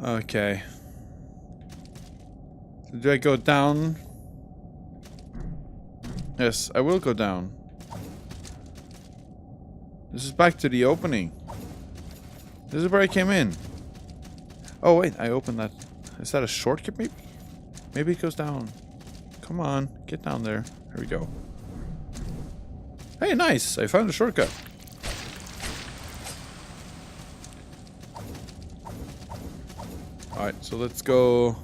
Okay. Do I go down? Yes, I will go down. This is back to the opening. This is where I came in. Oh wait, I opened that. Is that a shortcut maybe? Maybe it goes down. Come on, get down there. Here we go. Hey, nice! I found a shortcut. Alright, so let's go.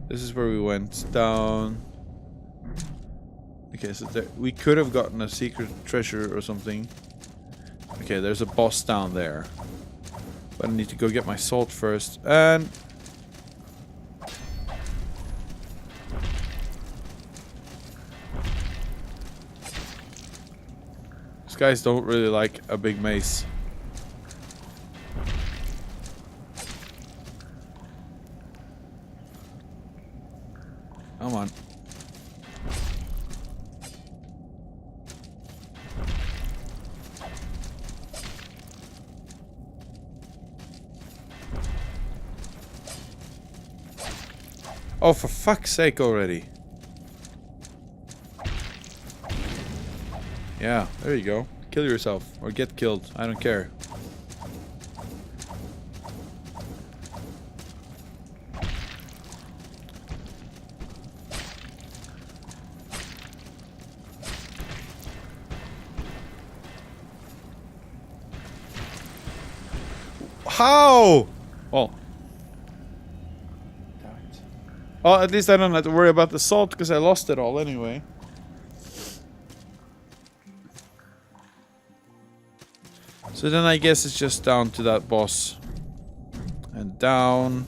This is where we went down. Okay, so there, we could have gotten a secret treasure or something. Okay, there's a boss down there. But I need to go get my salt first. And these guys don't really like a big mace. Come on. Oh, for fuck's sake already. Yeah, there you go. Kill yourself or get killed. I don't care. How? Oh. Oh, at least I don't have to worry about the salt because I lost it all anyway. So then I guess it's just down to that boss. And down.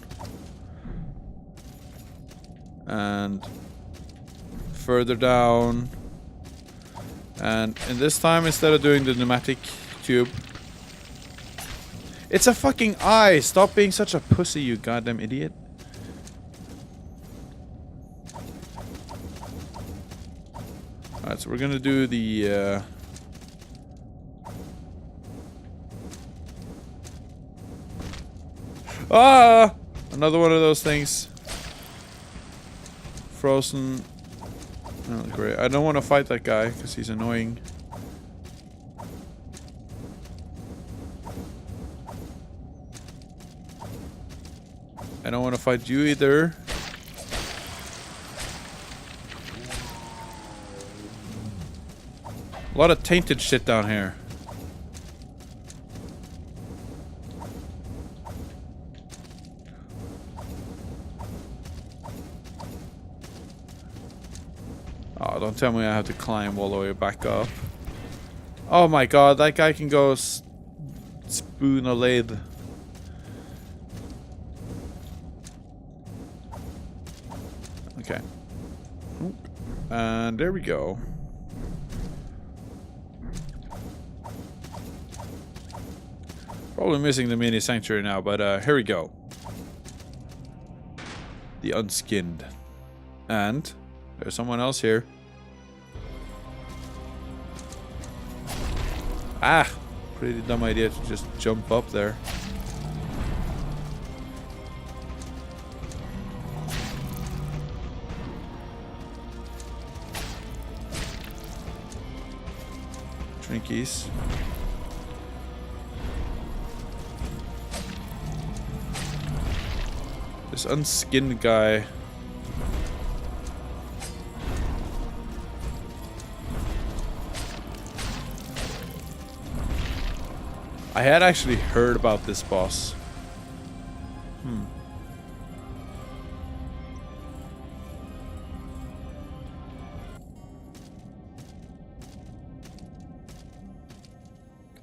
And further down. And this time, instead of doing the pneumatic tube, it's a fucking eye! Stop being such a pussy, you goddamn idiot. Alright, so we're gonna do the Ah! Another one of those things. Frozen. Oh, great. I don't want to fight that guy because he's annoying. I don't want to fight you either. A lot of tainted shit down here. Oh, don't tell me I have to climb all the way back up. Oh my god, that guy can go spoon a lathe. Okay. And there we go. Probably missing the mini sanctuary now, but here we go. The Unskinned. And there's someone else here. Ah! Pretty dumb idea to just jump up there. Trinkies. This unskinned guy. I had actually heard about this boss.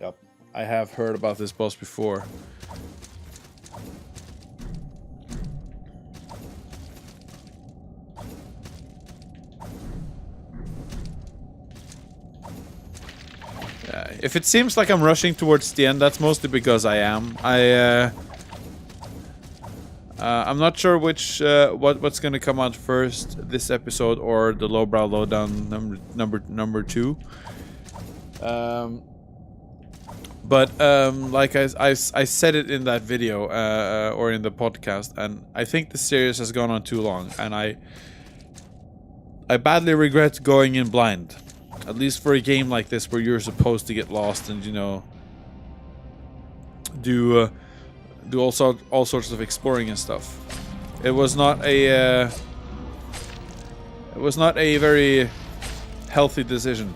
Yep, I have heard about this boss before. If it seems like I'm rushing towards the end, that's mostly because I am. I'm not sure which what's gonna come out first, this episode or the Lowbrow Lowdown number 2. But like I said it in that video or in the podcast, and I think the series has gone on too long, and I badly regret going in blind. At least for a game like this where you're supposed to get lost and, you know, do all sorts of exploring and stuff. It was not a very healthy decision.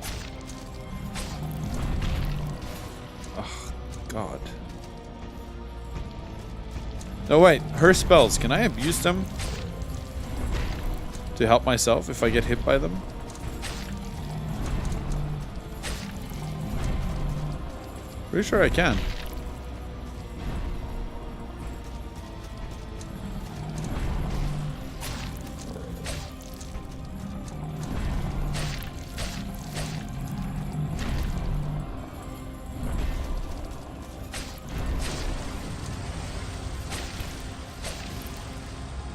Oh God. No wait, her spells, can I abuse them to help myself if I get hit by them? Pretty sure I can.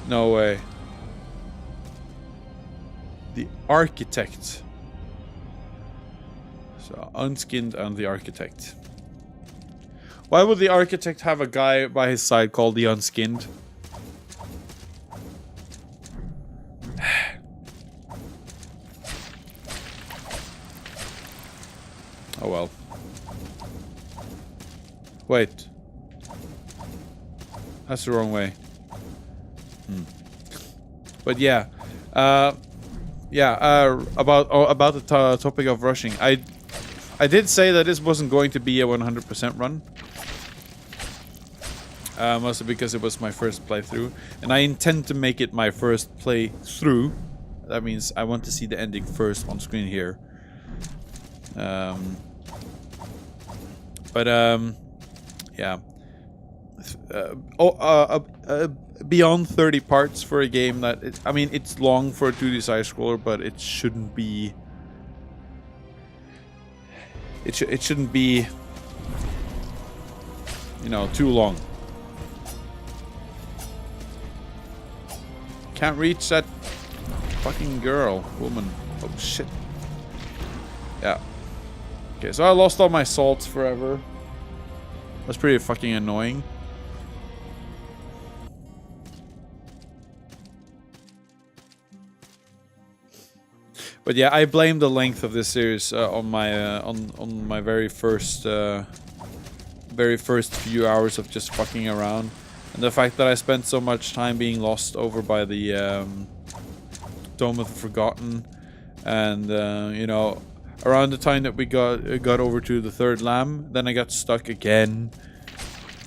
No way. The Architect. So, Unskinned and the Architect. Why would the Architect have a guy by his side called the Unskinned? Oh well. Wait. That's the wrong way. But yeah. About the topic of rushing. I did say that this wasn't going to be a 100% run. Mostly because it was my first playthrough, and I intend to make it my first playthrough. That means I want to see the ending first on screen here. Yeah. Beyond 30 parts for a game that I mean, it's long for a 2D side scroller, but it shouldn't be. It shouldn't be, you know, too long. Can't reach that fucking woman. Oh shit. Yeah. Okay, so I lost all my salts forever. That's pretty fucking annoying. But yeah, I blame the length of this series on my very first few hours of just fucking around. And the fact that I spent so much time being lost over by the Dome of the Forgotten, and you know, around the time that we got over to the third lamb, then I got stuck again.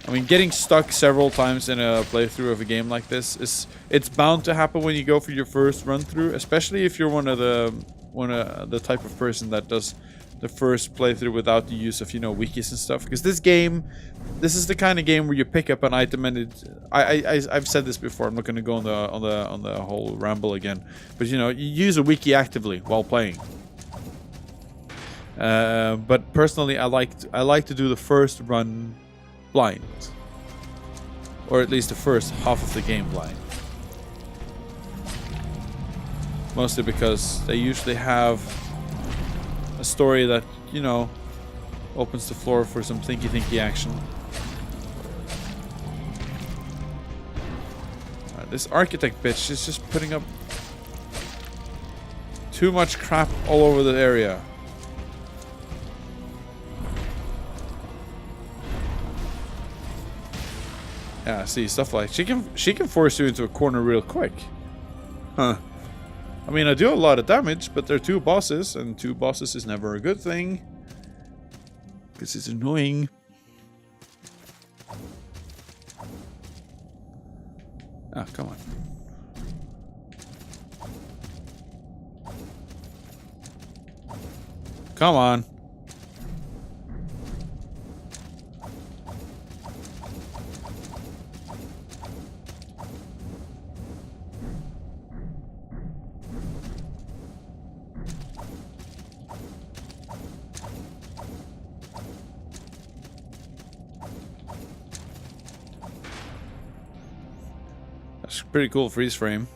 I mean, getting stuck several times in a playthrough of a game like this it's bound to happen when you go for your first run through, especially if you're one of the type of person that does the first playthrough without the use of, you know, wikis and stuff. Because this is the kind of game where you pick up an item and I've said this before. I'm not going to go on the whole ramble again, but you know, you use a wiki actively while playing. But personally, I like to do the first run blind, or at least the first half of the game blind. Mostly because they usually have a story that, you know, opens the floor for some thinky action. This Architect bitch is just putting up too much crap all over the area. Yeah, see, stuff like she can force you into a corner real quick. Huh. I mean, I do a lot of damage, but there are two bosses, and two bosses is never a good thing. Because it's annoying. Ah, come on. Come on. Pretty cool freeze frame.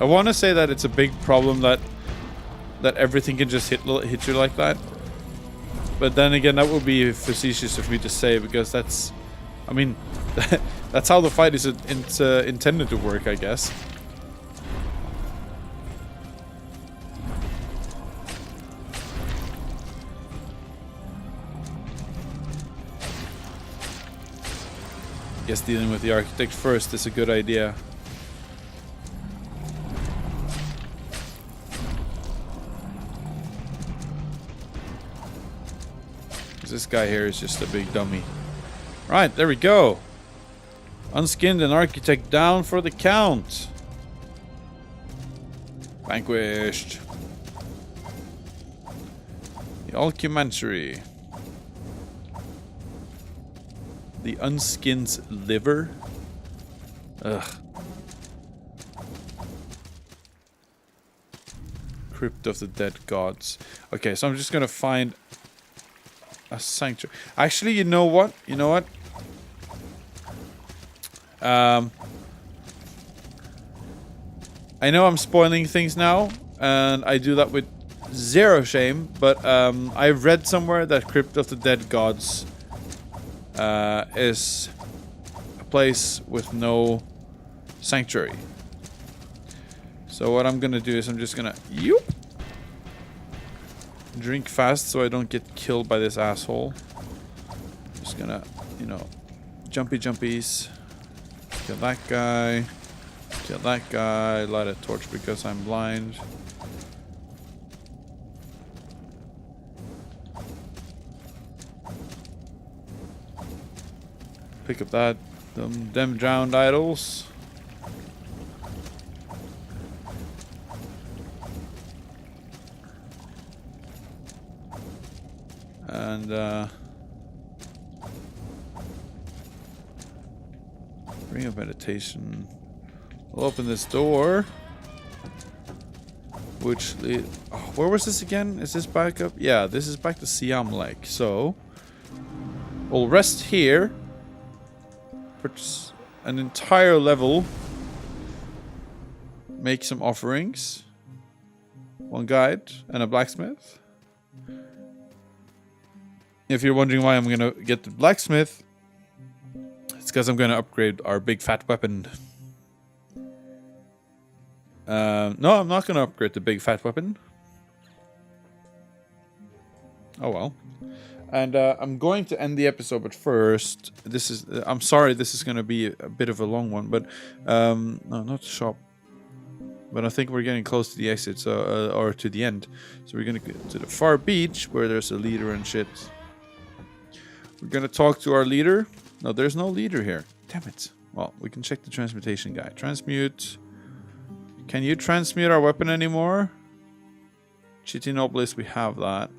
I want to say that it's a big problem that everything can just hit you like that. But then again, that would be facetious of me to say, because that's, I mean, that's how the fight is intended to work, I guess. I guess dealing with the architect first is a good idea. This guy here is just a big dummy. Right, there we go. Unskinned and architect down for the count. Vanquished. The Alchemantry. The Unskinned's liver. Ugh. Crypt of the Dead Gods. Okay, so I'm just gonna find a sanctuary. Actually, you know what? You know what? I know I'm spoiling things now, and I do that with zero shame, but I've read somewhere that Crypt of the Dead Gods is a place with no sanctuary. So what I'm gonna do is I'm just gonna drink fast so I don't get killed by this asshole. Just gonna, you know, jumpies. Kill that guy. Kill that guy. Light a torch because I'm blind. Pick up that. Them drowned idols. And ring of meditation. We'll open this door. Which where was this again? Is this back up? Yeah, this is back to Siam Lake. So we'll rest here. Purchase an entire level. Make some offerings. One guide and a blacksmith. If you're wondering why I'm gonna get the blacksmith, it's because I'm gonna upgrade our big fat weapon. No, I'm not gonna upgrade the big fat weapon. Oh well. And I'm going to end the episode, but first, this is. I'm sorry, this is gonna be a bit of a long one, but no, not the shop. But I think we're getting close to the exit, so or to the end. So we're gonna get to the far beach where there's a leader and shit. We're gonna talk to our leader. No, there's no leader here. Damn it. Well, we can check the transmutation guy. Transmute. Can you transmute our weapon anymore? Chitin Obelisk, we have that.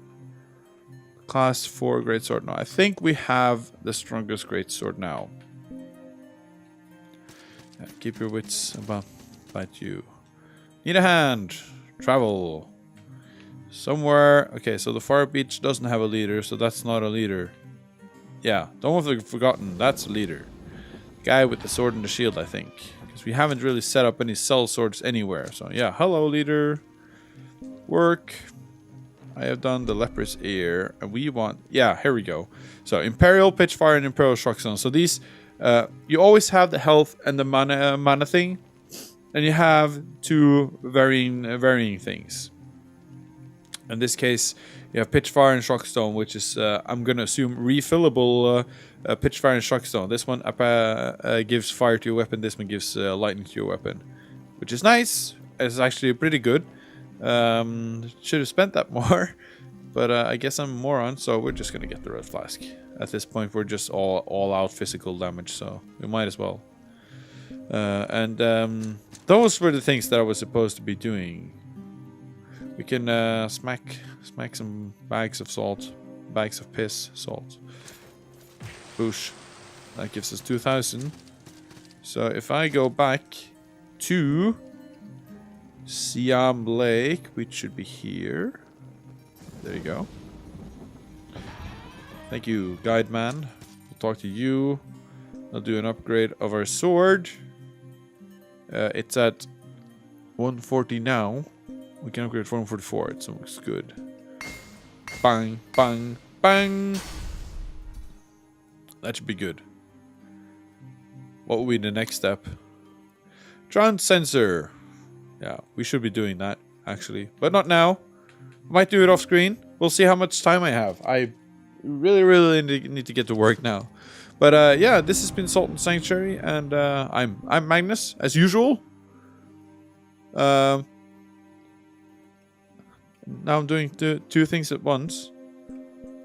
Class 4 greatsword. No, I think we have the strongest greatsword now. Yeah, keep your wits about you. Need a hand. Travel. Somewhere. Okay, so the far beach doesn't have a leader, so that's not a leader. Yeah, don't have forgotten. That's a leader. Guy with the sword and the shield, I think. Because we haven't really set up any cell swords anywhere. So yeah, hello leader. Work. I have done the leper's ear. And we want... Yeah, here we go. So Imperial Pitchfire and Imperial Shockstone. So these... you always have the health and the mana thing. And you have two varying things. In this case... You have Pitchfire and Shockstone, which is, I'm going to assume, refillable Pitchfire and Shockstone. This one gives fire to your weapon. This one gives lightning to your weapon. Which is nice. It's actually pretty good. Should have spent that more. But I guess I'm a moron, so we're just going to get the Red Flask. At this point, we're just all out physical damage, so we might as well. Those were the things that I was supposed to be doing. We can smack some bags of salt, bags of piss, salt. Boosh. That gives us 2,000. So if I go back to Siam Lake, which should be here. There you go. Thank you, guide man. We'll talk to you. I'll do an upgrade of our sword. It's at 140 now. We can upgrade for 144. It looks good. Bang, bang, bang. That should be good. What will be the next step? Trans sensor. Yeah, we should be doing that, actually. But not now. Might do it off screen. We'll see how much time I have. I really need to get to work now. But yeah, this has been Salt and Sanctuary, and I'm Magnus, as usual. Now I'm doing two things at once.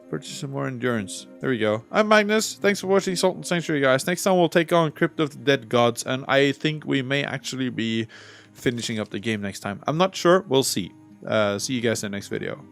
Purchase some more endurance. There we go. I'm Magnus. Thanks for watching Salt and Sanctuary, guys. Next time we'll take on Crypt of the Dead Gods, and I think we may actually be finishing up the game next time. I'm not sure. We'll see. See you guys in the next video.